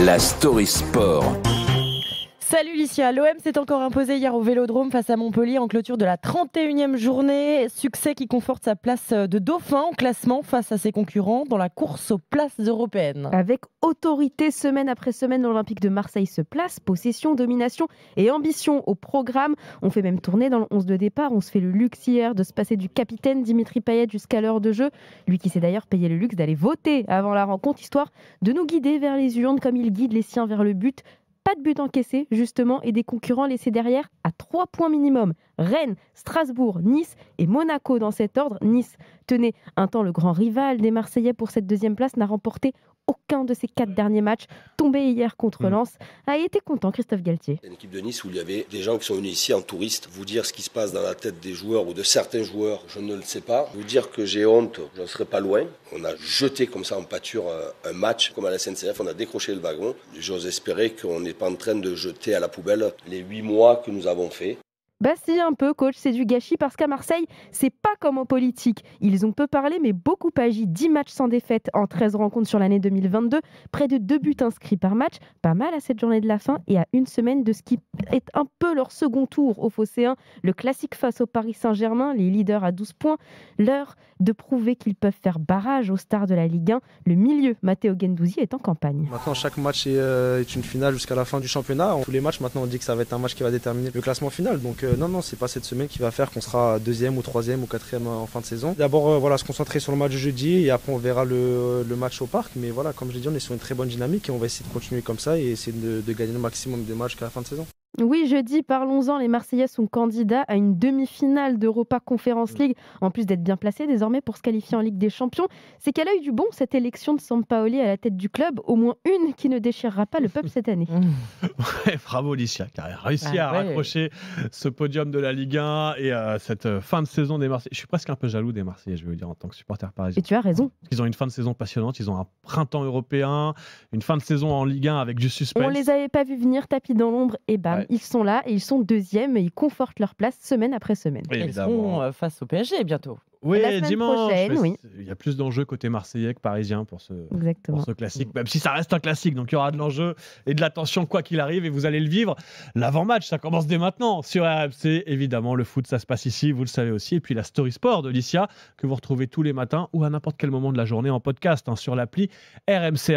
La Story Sport. Salut Licia, l'OM s'est encore imposé hier au Vélodrome face à Montpellier en clôture de la 31e journée. Succès qui conforte sa place de dauphin au classement face à ses concurrents dans la course aux places européennes. Avec autorité, semaine après semaine, l'Olympique de Marseille se place. Possession, domination et ambition au programme. On fait même tourner dans le 11 de départ. On se fait le luxe hier de se passer du capitaine Dimitri Payet jusqu'à l'heure de jeu. Lui qui s'est d'ailleurs payé le luxe d'aller voter avant la rencontre, histoire de nous guider vers les urnes comme il guide les siens vers le but. Pas de but encaissé, justement, et des concurrents laissés derrière à 3 points minimum. Rennes, Strasbourg, Nice et Monaco dans cet ordre. Nice, tenez, un temps le grand rival des Marseillais pour cette deuxième place, n'a remporté aucun de ses 4 derniers matchs. Tombé hier contre Lens, a été content Christophe Galtier. Une équipe de Nice où il y avait des gens qui sont venus ici en touristes. Vous dire ce qui se passe dans la tête des joueurs ou de certains joueurs, je ne le sais pas. Vous dire que j'ai honte, je ne serai pas loin. On a jeté comme ça en pâture un match, comme à la SNCF, on a décroché le wagon. J'ose espérer qu'on n'est pas en train de jeter à la poubelle les 8 mois que nous avons fait. Bah si, un peu, coach, c'est du gâchis parce qu'à Marseille, c'est pas comme en politique. Ils ont peu parlé, mais beaucoup agi. 10 matchs sans défaite en 13 rencontres sur l'année 2022. Près de 2 buts inscrits par match. Pas mal à cette journée de la fin et à une semaine de ce qui est un peu leur second tour au Phocéen. Le classique face au Paris Saint-Germain, les leaders à 12 points. L'heure de prouver qu'ils peuvent faire barrage aux stars de la Ligue 1. Le milieu, Matteo Guendouzi, est en campagne. Maintenant, chaque match est une finale jusqu'à la fin du championnat. Tous les matchs, maintenant, on dit que ça va être un match qui va déterminer le classement final. Donc non, c'est pas cette semaine qui va faire qu'on sera deuxième ou troisième ou quatrième en fin de saison. D'abord, se concentrer sur le match de jeudi et après on verra le match au parc. Mais voilà, comme je l'ai dit, on est sur une très bonne dynamique et on va essayer de continuer comme ça et essayer de gagner le maximum de matchs jusqu'à la fin de saison. Oui, jeudi, parlons-en, les Marseillais sont candidats à une demi-finale d'Europa Conference League, en plus d'être bien placés désormais pour se qualifier en Ligue des Champions. C'est qu'à l'œil du bon, cette élection de Sampaoli à la tête du club, au moins une qui ne déchirera pas le peuple cette année. Ouais, bravo Licia, qui a réussi à raccrocher ce podium de la Ligue 1 et cette fin de saison des Marseillais. Je suis presque un peu jaloux des Marseillais, je veux dire, en tant que supporter parisien. Et tu as raison. Ils ont une fin de saison passionnante, ils ont un printemps européen, une fin de saison en Ligue 1 avec du suspense. On les avait pas vus venir, tapis dans l'ombre, et bam, ils sont là et ils sont deuxièmes et ils confortent leur place semaine après semaine. Ils seront face au PSG bientôt. Oui, la semaine dimanche. prochaine, oui. Il y a plus d'enjeux côté marseillais que parisien pour ce classique, même si ça reste un classique. Donc il y aura de l'enjeu et de l'attention quoi qu'il arrive et vous allez le vivre. L'avant-match, ça commence dès maintenant sur RMC. Évidemment, le foot, ça se passe ici, vous le savez aussi. Et puis la Story Sport de Licia que vous retrouvez tous les matins ou à n'importe quel moment de la journée en podcast sur l'appli RMC.